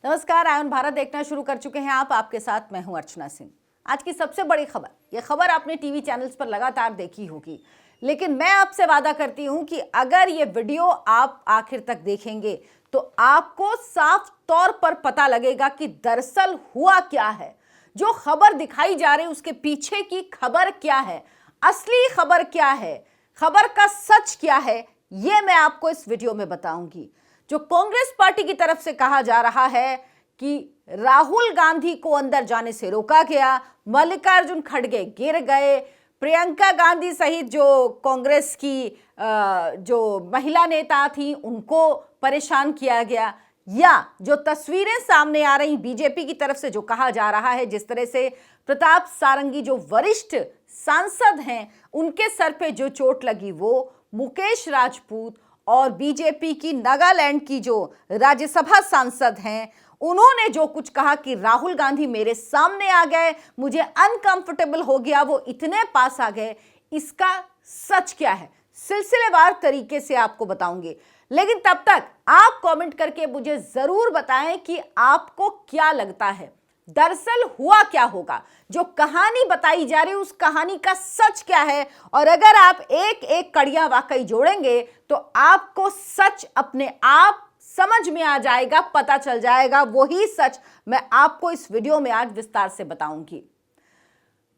नमस्कार, आयन भारत देखना शुरू कर चुके हैं आप। आपके साथ मैं हूं अर्चना सिंह। आज की सबसे बड़ी खबर, यह खबर आपने टीवी चैनल्स पर लगातार देखी होगी, लेकिन मैं आपसे वादा करती हूं कि अगर ये वीडियो आप आखिर तक देखेंगे तो आपको साफ तौर पर पता लगेगा कि दरअसल हुआ क्या है। जो खबर दिखाई जा रही है उसके पीछे की खबर क्या है, असली खबर क्या है, खबर का सच क्या है, यह मैं आपको इस वीडियो में बताऊंगी। जो कांग्रेस पार्टी की तरफ से कहा जा रहा है कि राहुल गांधी को अंदर जाने से रोका गया, मल्लिकार्जुन खड़गे गिर गए, प्रियंका गांधी सहित जो कांग्रेस की जो महिला नेता थी उनको परेशान किया गया, या जो तस्वीरें सामने आ रही बीजेपी की तरफ से जो कहा जा रहा है जिस तरह से प्रताप सारंगी जो वरिष्ठ सांसद हैं उनके सर पे जो चोट लगी, वो मुकेश राजपूत और बीजेपी की नागालैंड की जो राज्यसभा सांसद हैं उन्होंने जो कुछ कहा कि राहुल गांधी मेरे सामने आ गए, मुझे अनकंफर्टेबल हो गया, वो इतने पास आ गए, इसका सच क्या है सिलसिलेवार तरीके से आपको बताऊंगी। लेकिन तब तक आप कमेंट करके मुझे जरूर बताएं कि आपको क्या लगता है दरअसल हुआ क्या होगा, जो कहानी बताई जा रही है उस कहानी का सच क्या है। और अगर आप एक एक कड़ियां वाकई जोड़ेंगे तो आपको सच अपने आप समझ में आ जाएगा, पता चल जाएगा। वही सच मैं आपको इस वीडियो में आज विस्तार से बताऊंगी।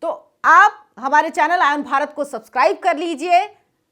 तो आप हमारे चैनल आयन भारत को सब्सक्राइब कर लीजिए।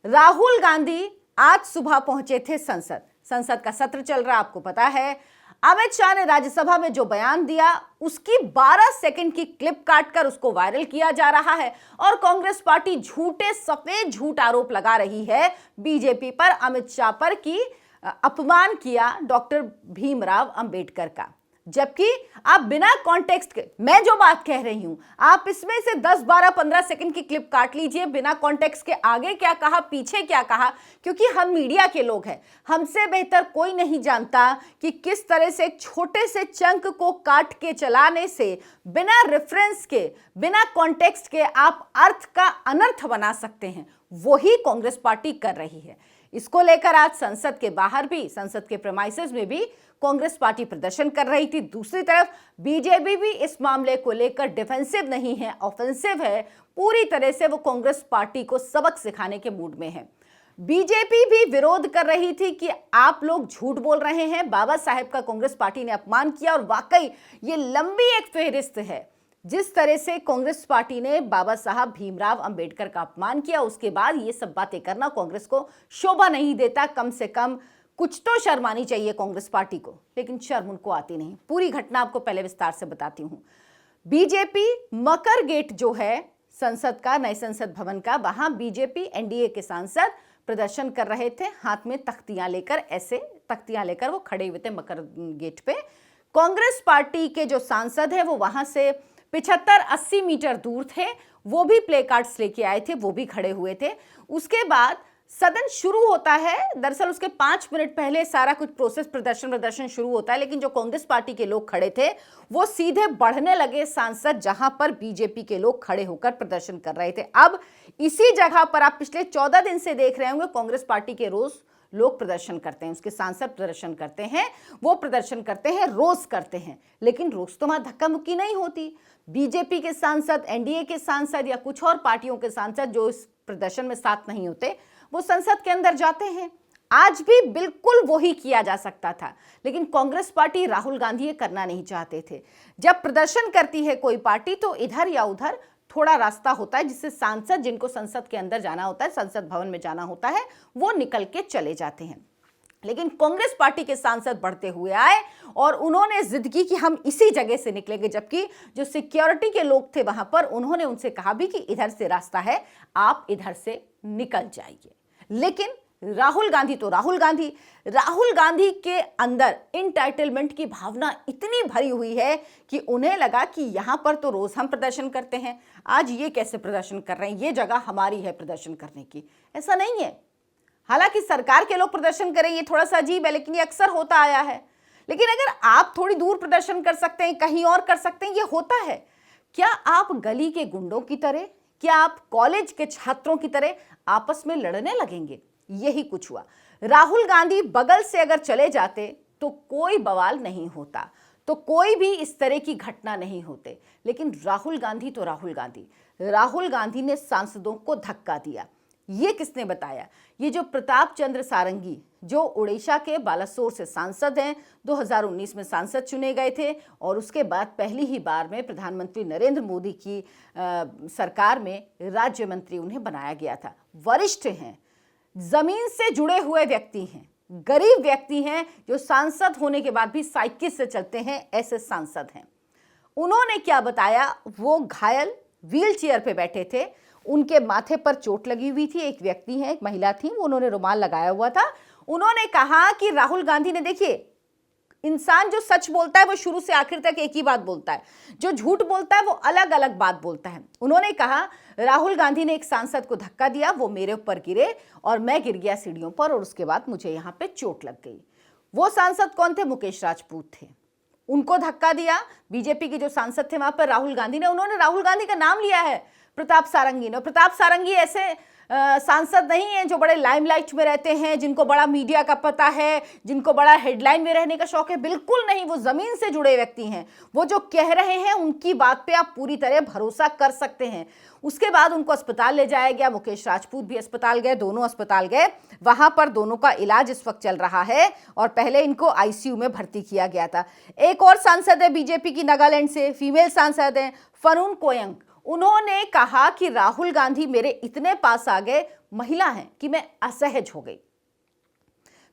राहुल गांधी आज सुबह पहुंचे थे संसद का सत्र चल रहा, आपको पता है। अमित शाह ने राज्यसभा में जो बयान दिया उसकी 12 सेकंड की क्लिप काटकर उसको वायरल किया जा रहा है और कांग्रेस पार्टी झूठे सफेद झूठ आरोप लगा रही है बीजेपी पर, अमित शाह पर कि अपमान किया डॉक्टर भीमराव अंबेडकर का। जबकि आप बिना कॉन्टेक्स्ट के, मैं जो बात कह रही हूं आप इसमें से 10, 12, 15 सेकंड की क्लिप काट लीजिए, बिना कॉन्टेक्स्ट के आगे क्या कहा पीछे क्या कहा, क्योंकि हम मीडिया के लोग हैं, हमसे बेहतर कोई नहीं जानता कि किस तरह से एक छोटे से चंक को काट के चलाने से बिना रेफरेंस के, बिना कॉन्टेक्स्ट के आप अर्थ का अनर्थ बना सकते हैं। वही कांग्रेस पार्टी कर रही है। इसको लेकर आज संसद के बाहर भी, संसद के प्रेमाइसेस में भी कांग्रेस पार्टी प्रदर्शन कर रही थी। दूसरी तरफ बीजेपी भी इस मामले को लेकर डिफेंसिव नहीं है, ऑफेंसिव है। पूरी तरह से वो कांग्रेस पार्टी को सबक सिखाने के मूड में है। बीजेपी भी विरोध कर रही थी कि आप लोग झूठ बोल रहे हैं, बाबा साहेब का कांग्रेस पार्टी ने अपमान किया। और वाकई ये लंबी एक फेहरिस्त है जिस तरह से कांग्रेस पार्टी ने बाबा साहब भीमराव अंबेडकर का अपमान किया। उसके बाद ये सब बातें करना कांग्रेस को शोभा नहीं देता। कम से कम कुछ तो शर्म आनी चाहिए कांग्रेस पार्टी को, लेकिन शर्म उनको आती नहीं। पूरी घटना आपको पहले विस्तार से बताती हूं। बीजेपी मकर गेट जो है संसद का, नए संसद भवन का, वहां बीजेपी एनडीए के सांसद प्रदर्शन कर रहे थे, हाथ में तख्तियां लेकर, ऐसे तख्तियां लेकर वो खड़े हुए थे मकर गेट पे। कांग्रेस पार्टी के जो सांसद है वो वहां से 75-80 मीटर दूर थे, वो भी प्ले कार्ड्स लेके आए थे, वो भी खड़े हुए थे। उसके बाद सदन शुरू होता है। दरअसल उसके 5 मिनट पहले सारा कुछ प्रोसेस, प्रदर्शन शुरू होता है, लेकिन जो कांग्रेस पार्टी के लोग खड़े थे वो सीधे बढ़ने लगे सांसद जहां पर बीजेपी के लोग खड़े होकर प्रदर्शन कर रहे थे। अब इसी जगह पर आप पिछले 14 दिन से देख रहे होंगे कांग्रेस पार्टी के रोज लोग प्रदर्शन करते हैं, उसके सांसद प्रदर्शन करते हैं, वो प्रदर्शन करते हैं, रोज करते हैं। लेकिन रोज तो वहां धक्का मुक्की नहीं होती। बीजेपी के सांसद, एनडीए के सांसद या कुछ और पार्टियों के सांसद जो इस प्रदर्शन में साथ नहीं होते वो संसद के अंदर जाते हैं। आज भी बिल्कुल वही किया जा सकता था, लेकिन कांग्रेस पार्टी, राहुल गांधी ये करना नहीं चाहते थे। जब प्रदर्शन करती है कोई पार्टी तो इधर या उधर थोड़ा रास्ता होता है जिससे सांसद जिनको संसद के अंदर जाना होता है, संसद भवन में जाना होता है, वो निकल के चले जाते हैं। लेकिन कांग्रेस पार्टी के सांसद बढ़ते हुए आए और उन्होंने जिद की कि हम इसी जगह से निकलेंगे, जबकि जो सिक्योरिटी के लोग थे वहां पर उन्होंने उनसे कहा भी कि इधर से रास्ता है, आप इधर से निकल जाइए। लेकिन राहुल गांधी के अंदर इंटाइटलमेंट की भावना इतनी भरी हुई है कि उन्हें लगा कि यहां पर तो रोज हम प्रदर्शन करते हैं, आज ये कैसे प्रदर्शन कर रहे हैं, ये जगह हमारी है प्रदर्शन करने की। ऐसा नहीं है। हालांकि सरकार के लोग प्रदर्शन करें ये थोड़ा सा अजीब है, लेकिन ये अक्सर होता आया है। लेकिन अगर आप थोड़ी दूर प्रदर्शन कर सकते हैं, कहीं और कर सकते हैं, ये होता है। क्या आप गली के गुंडों की तरह, क्या आप कॉलेज के छात्रों की तरह आपस में लड़ने लगेंगे? यही कुछ हुआ। राहुल गांधी बगल से अगर चले जाते तो कोई बवाल नहीं होता, तो कोई भी इस तरह की घटना नहीं होते। लेकिन राहुल गांधी तो राहुल गांधी ने सांसदों को धक्का दिया। ये किसने बताया? ये जो प्रताप चंद्र सारंगी, जो उड़ीसा के बालासोर से सांसद हैं, 2019 में सांसद चुने गए थे और उसके बाद पहली ही बार में प्रधानमंत्री नरेंद्र मोदी की सरकार में राज्य मंत्री उन्हें बनाया गया था। वरिष्ठ हैं, जमीन से जुड़े हुए व्यक्ति हैं, गरीब व्यक्ति हैं, जो सांसद होने के बाद भी साइकिल से चलते हैं, ऐसे सांसद हैं। उन्होंने क्या बताया? वो घायल व्हील चेयर पे बैठे थे, उनके माथे पर चोट लगी हुई थी। एक व्यक्ति है, एक महिला थी, वो उन्होंने रुमाल लगाया हुआ था। उन्होंने कहा कि राहुल गांधी ने, देखिए इंसान जो सच बोलता है वो शुरू से आखिर तक एक ही बात बोलता है, जो झूठ बोलता है वो अलग अलग बात बोलता है। उन्होंने कहा राहुल गांधी ने एक सांसद को धक्का दिया, वो मेरे ऊपर गिरे और मैं गिर गया सीढ़ियों पर और उसके बाद मुझे यहां पे चोट लग गई। वो सांसद कौन थे? मुकेश राजपूत थे। उनको धक्का दिया बीजेपी के जो सांसद थे वहां पर राहुल गांधी ने। उन्होंने राहुल गांधी का नाम लिया है प्रताप सारंगी ने। प्रताप सारंगी ऐसे सांसद नहीं है जो बड़े लाइमलाइट में रहते हैं, जिनको बड़ा मीडिया का पता है, जिनको बड़ा हेडलाइन में रहने का शौक है। बिल्कुल नहीं, वो जमीन से जुड़े व्यक्ति हैं। वो जो कह रहे हैं उनकी बात पे आप पूरी तरह भरोसा कर सकते हैं। उसके बाद उनको अस्पताल ले जाया गया, मुकेश राजपूत भी अस्पताल गए, दोनों अस्पताल गए। वहां पर दोनों का इलाज इस वक्त चल रहा है और पहले इनको आईसीयू में भर्ती किया गया था। एक और सांसद है बीजेपी की, नागालैंड से फीमेल सांसद है फरून कोयंग। उन्होंने कहा कि राहुल गांधी मेरे इतने पास आ गए, महिला हैं, कि मैं असहज हो गई।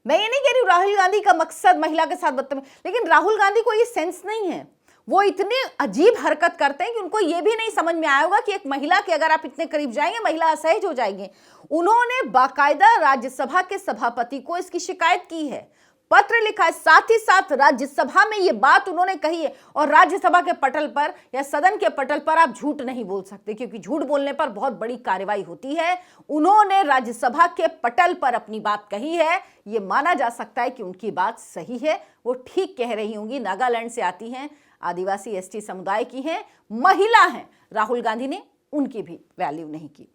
मैं ये नहीं कह रही हूं राहुल गांधी का मकसद महिला के साथ बदतमीजी, लेकिन राहुल गांधी को ये सेंस नहीं है। वो इतने अजीब हरकत करते हैं कि उनको ये भी नहीं समझ में आया होगा कि एक महिला के अगर आप इतने करीब जाएंगे, महिला असहज हो जाएंगे। उन्होंने बाकायदा राज्यसभा के सभापति को इसकी शिकायत की है, पत्र लिखा है, साथ ही साथ राज्यसभा में ये बात उन्होंने कही है। और राज्यसभा के पटल पर या सदन के पटल पर आप झूठ नहीं बोल सकते, क्योंकि झूठ बोलने पर बहुत बड़ी कार्रवाई होती है। उन्होंने राज्यसभा के पटल पर अपनी बात कही है। ये माना जा सकता है कि उनकी बात सही है, वो ठीक कह रही होंगी। नागालैंड से आती हैं, आदिवासी एसटी समुदाय की हैं, महिला हैं। राहुल गांधी ने उनकी भी वैल्यू नहीं की।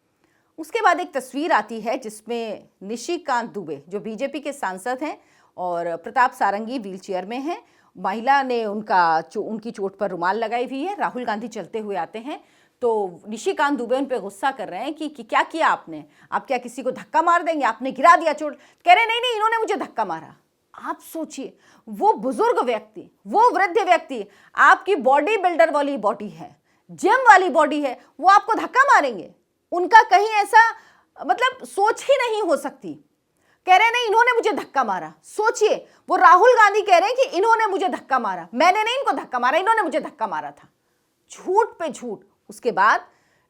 उसके बाद एक तस्वीर आती है जिसमें निशिकांत दुबे, जो बीजेपी के सांसद हैं, और प्रताप सारंगी व्हीलचेयर में हैं। महिला ने उनकी चोट पर रुमाल लगाई हुई है। राहुल गांधी चलते हुए आते हैं तो निशिकांत दुबे उन पे गुस्सा कर रहे हैं कि क्या किया आपने? आप क्या किसी को धक्का मार देंगे? आपने गिरा दिया चोट। कह रहे नहीं, इन्होंने मुझे धक्का मारा। आप सोचिए, वो बुजुर्ग व्यक्ति, वो वृद्ध व्यक्ति, आपकी बॉडी बिल्डर वाली बॉडी है, जिम वाली बॉडी है, वो आपको धक्का मारेंगे? उनका कहीं ऐसा मतलब सोच ही नहीं हो सकती। कह रहे नहीं, इन्होंने मुझे धक्का मारा। सोचिए, वो राहुल गांधी कह रहे हैं कि इन्होंने मुझे धक्का मारा, मैंने नहीं इनको धक्का मारा, इन्होंने मुझे धक्का मारा था। झूठ पे झूठ। उसके बाद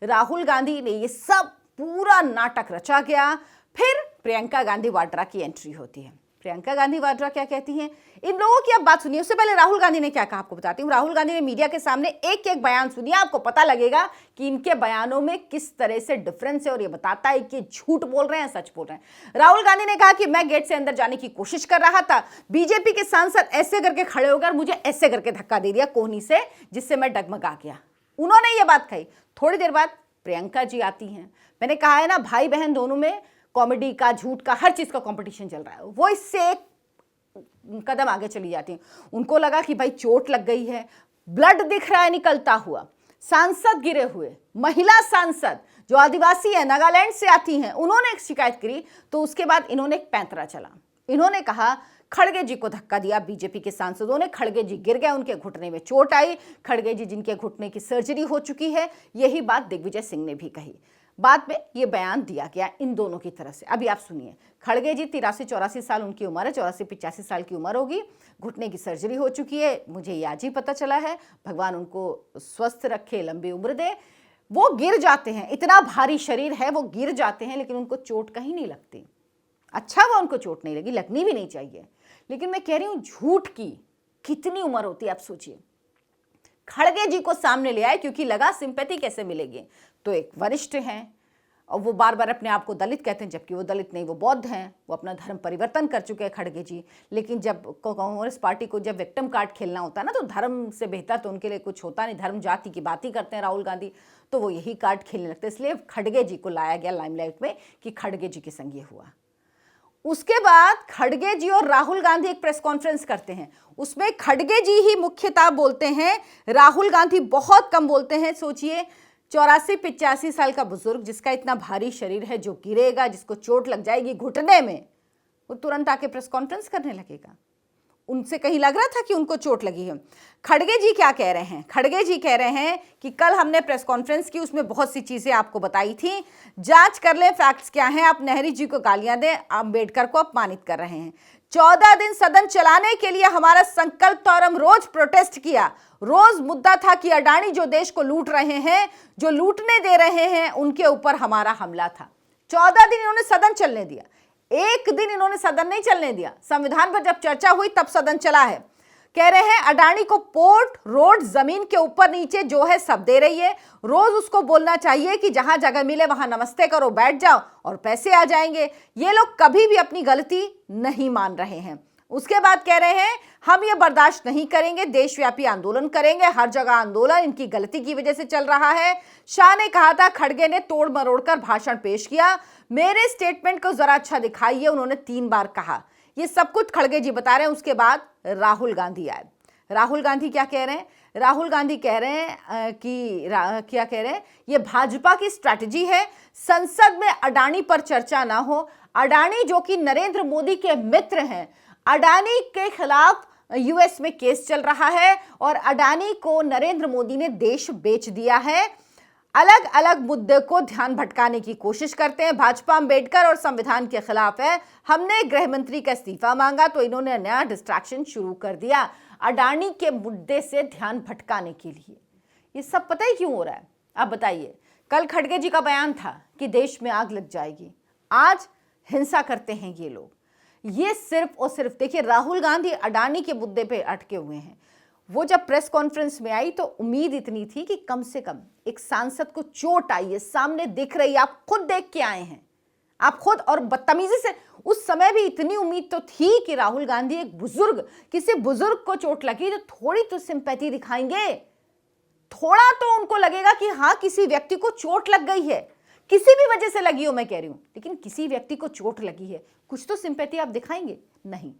राहुल गांधी ने ये सब पूरा नाटक रचा गया। फिर प्रियंका गांधी वाड्रा की एंट्री होती है। प्रियंका गांधी वाड्रा क्या कहती हैं? इन लोगों की आप बात सुनिए। उससे पहले राहुल गांधी ने क्या कहा आपको बताती हूँ। राहुल गांधी ने मीडिया के सामने एक एक बयान सुनिए, आपको पता लगेगा कि इनके बयानों में किस तरह से डिफरेंस है और ये बताता है कि झूठ बोल रहे हैं सच बोल रहे हैं। राहुल गांधी ने कहा कि मैं गेट से अंदर जाने की कोशिश कर रहा था, बीजेपी के सांसद ऐसे करके खड़े होकर मुझे ऐसे करके धक्का दे दिया कोहनी से, जिससे मैं डगमगा गया। उन्होंने ये बात कही। थोड़ी देर बाद प्रियंका जी आती हैं। मैंने कहा है ना, भाई बहन दोनों में कॉमेडी का, झूठ का, हर चीज का कंपटीशन चल रहा है। वो इससे एक कदम आगे चली जाती हैं। उनको लगा कि भाई चोट लग गई है, ब्लड दिख रहा है निकलता हुआ, सांसद गिरे हुए, महिला सांसद जो आदिवासी है, नागालैंड से आती हैं, उन्होंने एक शिकायत करी। तो उसके बाद इन्होंने एक पैंतरा चला। इन्होंने कहा खड़गे जी को धक्का दिया बीजेपी के सांसदों ने, खड़गे जी गिर गए, उनके घुटने में चोट आई। खड़गे जी जिनके घुटने की सर्जरी हो चुकी है। यही बात दिग्विजय सिंह ने भी कही। बाद में ये बयान दिया गया इन दोनों की तरफ से। अभी आप सुनिए। खड़गे जी 83-84 साल उनकी उम्र है, 84-85 साल की उम्र होगी, घुटने की सर्जरी हो चुकी है, मुझे ये आज ही पता चला है। भगवान उनको स्वस्थ रखे, लंबी उम्र दे। वो गिर जाते हैं, इतना भारी शरीर है, वो गिर जाते हैं, लेकिन उनको चोट कहीं नहीं लगती। अच्छा हुआ उनको चोट नहीं लगी, लगनी भी नहीं चाहिए। लेकिन मैं कह रही हूं, झूठ की कितनी उम्र होती है आप सोचिए। खड़गे जी को सामने ले आए क्योंकि लगा सिंपैथी कैसे मिलेगी। तो एक वरिष्ठ हैं और वो बार बार अपने आप को दलित कहते हैं, जबकि वो दलित नहीं, वो बौद्ध हैं। वो अपना धर्म परिवर्तन कर चुके हैं खड़गे जी। लेकिन जब कांग्रेस पार्टी को जब विक्टिम कार्ड खेलना होता है ना, तो धर्म से बेहतर तो उनके लिए कुछ होता नहीं। धर्म जाति की बात ही करते हैं राहुल गांधी, तो वो यही कार्ड खेलने लगते। इसलिए खड़गे जी को लाया गया लाइमलाइट में कि खड़गे जी के संग ये हुआ। उसके बाद खड़गे जी और राहुल गांधी एक प्रेस कॉन्फ्रेंस करते हैं, उसमें खड़गे जी ही मुख्यतः बोलते हैं, राहुल गांधी बहुत कम बोलते हैं। सोचिए 84-85 साल का बुजुर्ग जिसका इतना भारी शरीर है, जो गिरेगा, जिसको चोट लग जाएगी घुटने में, वो तुरंत आके प्रेस कॉन्फ्रेंस करने लगेगा? उनसे कहीं लग रहा था कि उनको चोट लगी है? खड़गे जी क्या कह रहे हैं? खड़गे जी कह रहे हैं कि कल हमने प्रेस कॉन्फ्रेंस की, उसमें बहुत सी चीजें आपको बताई थी, जांच कर ले फैक्ट्स क्या हैं। आप नेहरू जी को गालियां दें, अंबेडकर को अपमानित कर रहे हैं। 14 दिन सदन चलाने के लिए हमारा संकल्प था और हम रोज प्रोटेस्ट किया। रोज मुद्दा था कि अडानी जो देश को लूट रहे हैं, जो लूटने दे रहे हैं, उनके ऊपर हमारा हमला था। 14 दिन इन्होंने सदन चलने दिया, एक दिन इन्होंने सदन नहीं चलने दिया। संविधान पर जब चर्चा हुई तब सदन चला है। कह रहे हैं अडानी को पोर्ट, रोड, जमीन के ऊपर नीचे जो है सब दे रही है। रोज उसको बोलना चाहिए कि जहां जगह मिले वहां नमस्ते करो, बैठ जाओ और पैसे आ जाएंगे। ये लोग कभी भी अपनी गलती नहीं मान रहे हैं। उसके बाद कह रहे हैं हम ये बर्दाश्त नहीं करेंगे, देशव्यापी आंदोलन करेंगे, हर जगह आंदोलन इनकी गलती की वजह से चल रहा है। शाह ने कहा था, खड़गे ने तोड़ मरोड़ कर भाषण पेश किया, मेरे स्टेटमेंट को जरा अच्छा दिखाइए, उन्होंने 3 बार कहा। ये सब कुछ खड़गे जी बता रहे हैं। उसके बाद राहुल गांधी आए। राहुल गांधी क्या कह रहे हैं? राहुल गांधी कह रहे हैं क्या कह रहे हैं, ये भाजपा की स्ट्रैटेजी है, संसद में अडानी पर चर्चा ना हो। अडानी जो कि नरेंद्र मोदी के मित्र हैं, अडानी के खिलाफ यूएस में केस चल रहा है और अडानी को नरेंद्र मोदी ने देश बेच दिया है। अलग अलग मुद्दे को ध्यान भटकाने की कोशिश करते हैं। भाजपा अंबेडकर और संविधान के खिलाफ है। हमने गृह मंत्री का इस्तीफा मांगा तो इन्होंने नया डिस्ट्रैक्शन शुरू कर दिया अडानी के मुद्दे से ध्यान भटकाने के लिए। ये सब पता ही क्यों हो रहा है? आप बताइए। कल खड़गे जी का बयान था कि देश में आग लग जाएगी, आज हिंसा करते हैं ये लोग। ये सिर्फ और सिर्फ देखिए, राहुल गांधी अडानी के मुद्दे पे अटके हुए हैं। वो जब प्रेस कॉन्फ्रेंस में आई तो उम्मीद इतनी थी कि कम से कम एक सांसद को चोट आई है, सामने दिख रही है, आप खुद देख के आए हैं, आप खुद, और बदतमीजी से। उस समय भी इतनी उम्मीद तो थी कि राहुल गांधी एक बुजुर्ग, किसी बुजुर्ग को चोट लगी तो थोड़ी तो सिंपैथी दिखाएंगे, थोड़ा तो उनको लगेगा कि हाँ किसी व्यक्ति को चोट लग गई है, किसी भी वजह से लगी हो, मैं कह रही हूं, लेकिन किसी व्यक्ति को चोट लगी है, कुछ तो सिंपैथी आप दिखाएंगे। नहीं,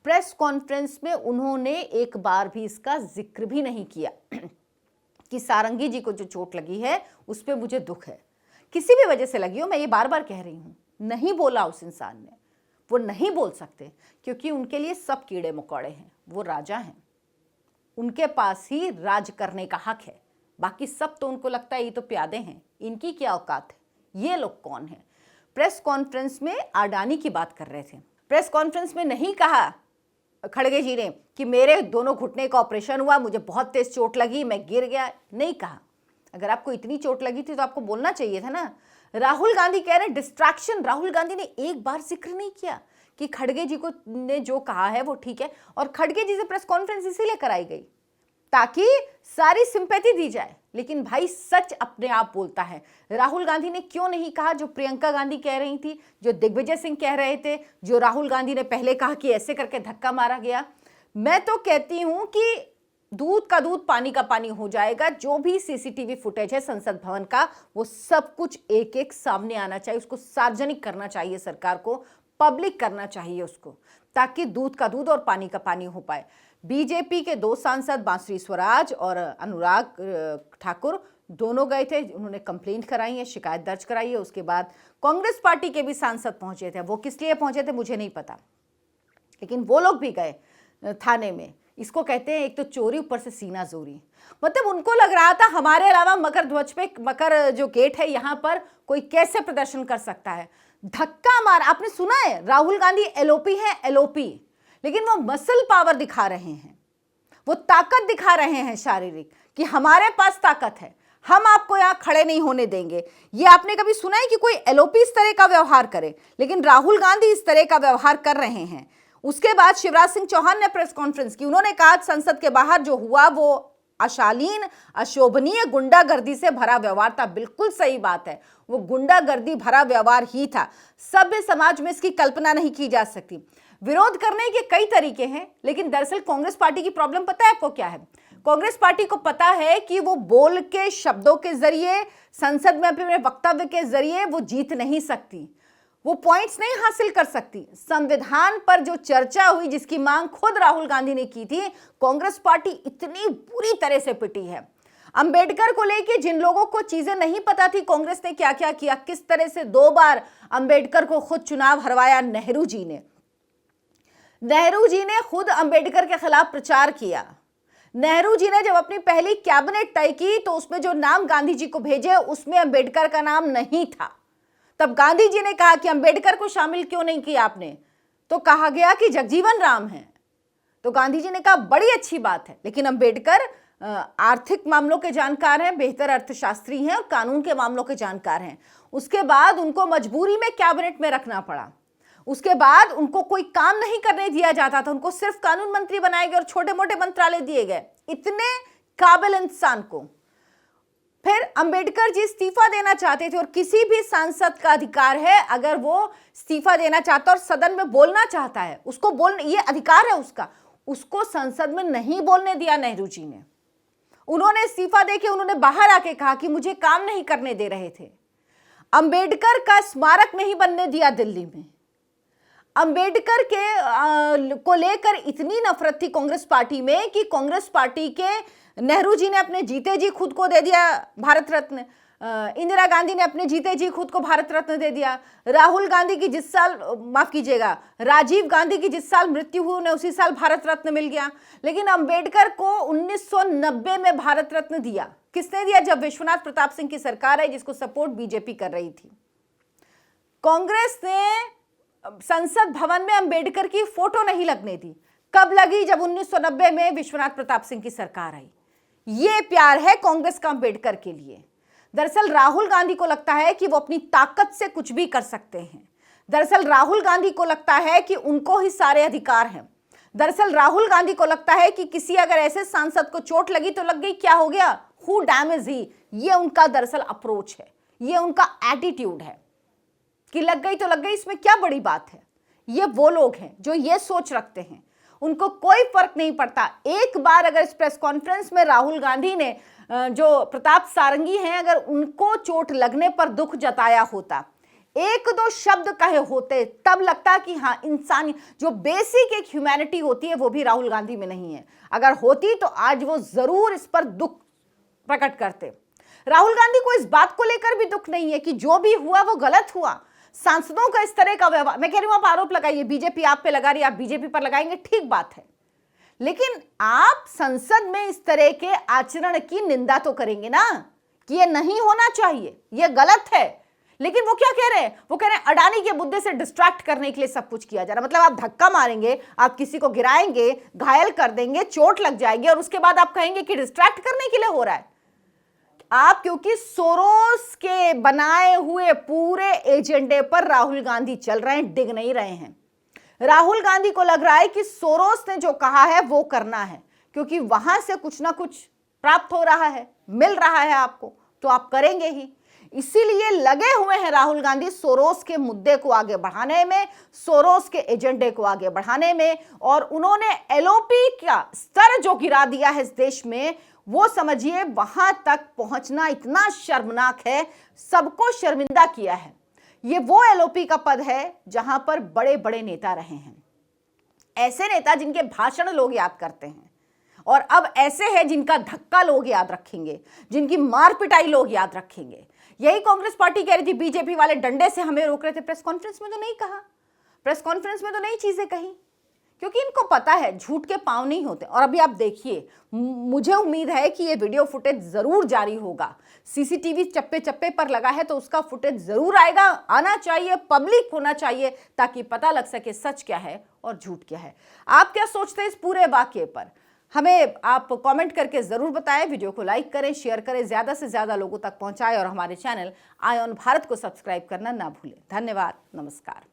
प्रेस कॉन्फ्रेंस में उन्होंने एक बार भी इसका जिक्र भी नहीं किया कि सारंगी जी को जो चोट लगी है उस पर मुझे दुख है, किसी भी वजह से लगी हो, मैं ये बार बार कह रही हूं। नहीं बोला उस इंसान ने, वो नहीं बोल सकते क्योंकि उनके लिए सब कीड़े मकोड़े हैं। वो राजा हैं, उनके पास ही राज करने का हक है, बाकी सब तो उनको लगता है ये तो प्यादे हैं, इनकी क्या औकात है, ये लोग कौन है। प्रेस कॉन्फ्रेंस में अडानी की बात कर रहे थे। प्रेस कॉन्फ्रेंस में नहीं कहा खड़गे जी ने कि मेरे दोनों घुटने का ऑपरेशन हुआ, मुझे बहुत तेज चोट लगी, मैं गिर गया, नहीं कहा। अगर आपको इतनी चोट लगी थी तो आपको बोलना चाहिए था ना। राहुल गांधी कह रहे हैं डिस्ट्रैक्शन, राहुल गांधी ने एक बार जिक्र नहीं किया कि खड़गे जी को ने जो कहा है वो ठीक है। और खड़गे जी से प्रेस कॉन्फ्रेंस इसीलिए कराई गई ताकि सारी सिंपैथी दी जाए, लेकिन भाई सच अपने आप बोलता है। राहुल गांधी ने क्यों नहीं कहा जो प्रियंका गांधी कह रही थी, जो दिग्विजय सिंह कह रहे थे, जो राहुल गांधी ने पहले कहा कि ऐसे करके धक्का मारा गया। मैं तो कहती हूं कि दूध का दूध पानी का पानी हो जाएगा। जो भी सीसीटीवी फुटेज है संसद भवन का, वो सब कुछ एक एक सामने आना चाहिए, उसको सार्वजनिक करना चाहिए, सरकार को पब्लिक करना चाहिए उसको, ताकि दूध का दूध और पानी का पानी हो पाए। बीजेपी के 2 सांसद बांसुरी स्वराज और अनुराग ठाकुर दोनों गए थे, उन्होंने कंप्लेंट कराई है, शिकायत दर्ज कराई है। उसके बाद कांग्रेस पार्टी के भी सांसद पहुंचे थे, वो किस लिए पहुंचे थे मुझे नहीं पता, लेकिन वो लोग भी गए थाने में। इसको कहते हैं एक तो चोरी, ऊपर से सीना जोरी। मतलब उनको लग रहा था हमारे अलावा मकर ध्वज पे, मकर जो गेट है यहां पर कोई कैसे प्रदर्शन कर सकता है। धक्का मार, आपने सुना है राहुल गांधी एलओपी है, एलओपी, लेकिन वो मसल पावर दिखा रहे हैं, वो ताकत दिखा रहे हैं शारीरिक, कि हमारे पास ताकत है, हम आपको यहां खड़े नहीं होने देंगे। ये आपने कभी सुना है कि कोई एलओपी इस तरह का व्यवहार करे? लेकिन राहुल गांधी इस तरह का व्यवहार कर रहे हैं। उसके बाद शिवराज सिंह चौहान ने प्रेस कॉन्फ्रेंस की, उन्होंने कहा संसद के बाहर जो हुआ वो अशालीन, अशोभनीय, गुंडागर्दी से भरा व्यवहार था। बिल्कुल सही बात है, वो गुंडागर्दी भरा व्यवहार ही था। सभ्य समाज में इसकी कल्पना नहीं की जा सकती। विरोध करने के कई तरीके हैं, लेकिन दरअसल कांग्रेस पार्टी की प्रॉब्लम पता है आपको क्या है? कांग्रेस पार्टी को पता है कि वो बोल के, शब्दों के जरिए, संसद में अपने वक्तव्य के जरिए वो जीत नहीं सकती। वो पॉइंट्स नहीं हासिल कर सकती। संविधान पर जो चर्चा हुई, जिसकी मांग खुद राहुल गांधी ने की थी, कांग्रेस पार्टी इतनी बुरी तरह से पिटी है। अंबेडकर को लेके जिन लोगों को चीजें नहीं पता थी, कांग्रेस ने क्या क्या किया, किस तरह से 2 बार अंबेडकर को खुद चुनाव हरवाया नेहरू जी ने खुद अंबेडकर के खिलाफ प्रचार किया। नेहरू जी ने जब अपनी पहली कैबिनेट तय की तो उसमें जो नाम गांधी जी को भेजे उसमें अंबेडकर का नाम नहीं था। तब गांधी जी ने कहा कि अंबेडकर को शामिल क्यों नहीं किया आपने, तो कहा गया कि जगजीवन राम है। तो गांधी जी ने कहा बड़ी अच्छी बात है, लेकिन अंबेडकर आर्थिक मामलों के जानकार हैं, बेहतर अर्थशास्त्री हैं और कानून के मामलों के जानकार हैं। उसके बाद उनको मजबूरी में कैबिनेट में रखना पड़ा। उसके बाद उनको कोई काम नहीं करने दिया जाता था, उनको सिर्फ कानून मंत्री बनाए गए और छोटे मोटे मंत्रालय दिए गए। इतने काबिल इंसान को फिर अंबेडकर जी इस्तीफा देना चाहते थे, और किसी भी सांसद का अधिकार है, अगर वो इस्तीफा देना चाहता और सदन में बोलना चाहता है, उसको बोलने, ये अधिकार है उसका। उसको संसद में नहीं बोलने दिया नेहरू जी ने। उन्होंने इस्तीफा देके उन्होंने बाहर आके कहा कि मुझे काम नहीं करने दे रहे थे। अंबेडकर का स्मारक नहीं बनने दिया दिल्ली में। अंबेडकर के को लेकर इतनी नफरत थी कांग्रेस पार्टी में कि कांग्रेस पार्टी के नेहरू जी ने अपने जीते जी खुद को दे दिया भारत रत्न, इंदिरा गांधी ने अपने जीते जी खुद को भारत रत्न दे दिया। राहुल गांधी की जिस साल, माफ कीजिएगा, राजीव गांधी की जिस साल मृत्यु हुई उन्हें उसी साल भारत रत्न मिल गया। लेकिन अंबेडकर को 1990 में भारत रत्न दिया। किसने दिया? जब विश्वनाथ प्रताप सिंह की सरकार है, जिसको सपोर्ट बीजेपी कर रही थी। कांग्रेस ने संसद भवन में अंबेडकर की फोटो नहीं लगने दी। कब लगी? जब 1990 में विश्वनाथ प्रताप सिंह की सरकार आई। ये प्यार है कांग्रेस का अंबेडकर के लिए। दरअसल राहुल गांधी को लगता है कि वो अपनी ताकत से कुछ भी कर सकते हैं। दरअसल राहुल गांधी को लगता है कि उनको ही सारे अधिकार हैं। दरअसल राहुल गांधी को लगता है कि किसी अगर ऐसे सांसद को चोट लगी तो लग गई, क्या हो गया, हु डैम इज ही। ये उनका दरअसल अप्रोच है, ये उनका एटीट्यूड है कि लग गई तो लग गई, इसमें क्या बड़ी बात है। ये वो लोग हैं जो ये सोच रखते हैं, उनको कोई फर्क नहीं पड़ता। एक बार अगर इस प्रेस कॉन्फ्रेंस में राहुल गांधी ने जो प्रताप सारंगी हैं, अगर उनको चोट लगने पर दुख जताया होता, 1-2 शब्द कहे होते, तब लगता कि हाँ, इंसानी जो बेसिक एक ह्यूमैनिटी होती है वो भी राहुल गांधी में नहीं है। अगर होती तो आज वो जरूर इस पर दुख प्रकट करते। राहुल गांधी को इस बात को लेकर भी दुख नहीं है कि जो भी हुआ वो गलत हुआ। सांसदों का इस तरह का व्यवहार, मैं कह रही हूं आप आरोप लगाइए, बीजेपी आप पे लगा रही है, आप बीजेपी पर लगाएंगे, ठीक बात है, लेकिन आप संसद में इस तरह के आचरण की निंदा तो करेंगे ना कि ये नहीं होना चाहिए, ये गलत है। लेकिन वो क्या कह रहे हैं? वो कह रहे हैं अडानी के मुद्दे से डिस्ट्रैक्ट करने के लिए सब कुछ किया जा रहा है। मतलब आप धक्का मारेंगे, आप किसी को गिराएंगे, घायल कर देंगे, चोट लग जाएगी, और उसके बाद आप कहेंगे कि डिस्ट्रैक्ट करने के लिए हो रहा है। आप क्योंकि सोरोस के बनाए हुए पूरे एजेंडे पर राहुल गांधी चल रहे हैं, डिग नहीं रहे हैं। राहुल गांधी को लग रहा है कि सोरोस ने जो कहा है वो करना है, क्योंकि वहां से कुछ ना कुछ प्राप्त हो रहा है, मिल रहा है आपको, तो आप करेंगे ही। इसीलिए लगे हुए हैं राहुल गांधी सोरोस के मुद्दे को आगे बढ़ाने में, सोरोस के एजेंडे को आगे बढ़ाने में। और उन्होंने एलओपी का स्तर जो गिरा दिया है इस देश में, वो समझिए वहां तक पहुंचना इतना शर्मनाक है, सबको शर्मिंदा किया है। ये वो एलओपी का पद है जहां पर बड़े बड़े नेता रहे हैं, ऐसे नेता जिनके भाषण लोग याद करते हैं, और अब ऐसे हैं जिनका धक्का लोग याद रखेंगे, जिनकी मार पिटाई लोग याद रखेंगे। यही कांग्रेस पार्टी कह रही थी बीजेपी वाले डंडे से हमें रोक रहे थे। प्रेस कॉन्फ्रेंस में तो नहीं कहा, प्रेस कॉन्फ्रेंस में तो नई चीजें कही, क्योंकि इनको पता है झूठ के पांव नहीं होते। और अभी आप देखिए, मुझे उम्मीद है कि ये वीडियो फुटेज जरूर जारी होगा। सीसीटीवी चप्पे चप्पे पर लगा है तो उसका फुटेज जरूर आएगा, आना चाहिए, पब्लिक होना चाहिए, ताकि पता लग सके सच क्या है और झूठ क्या है। आप क्या सोचते हैं इस पूरे वाकये पर? हमें आप कमेंट करके जरूर बताएं। वीडियो को लाइक करें, शेयर करें, ज्यादा से ज्यादा लोगों तक पहुंचाएं, और हमारे चैनल आय ऑन भारत को सब्सक्राइब करना ना भूलें। धन्यवाद, नमस्कार।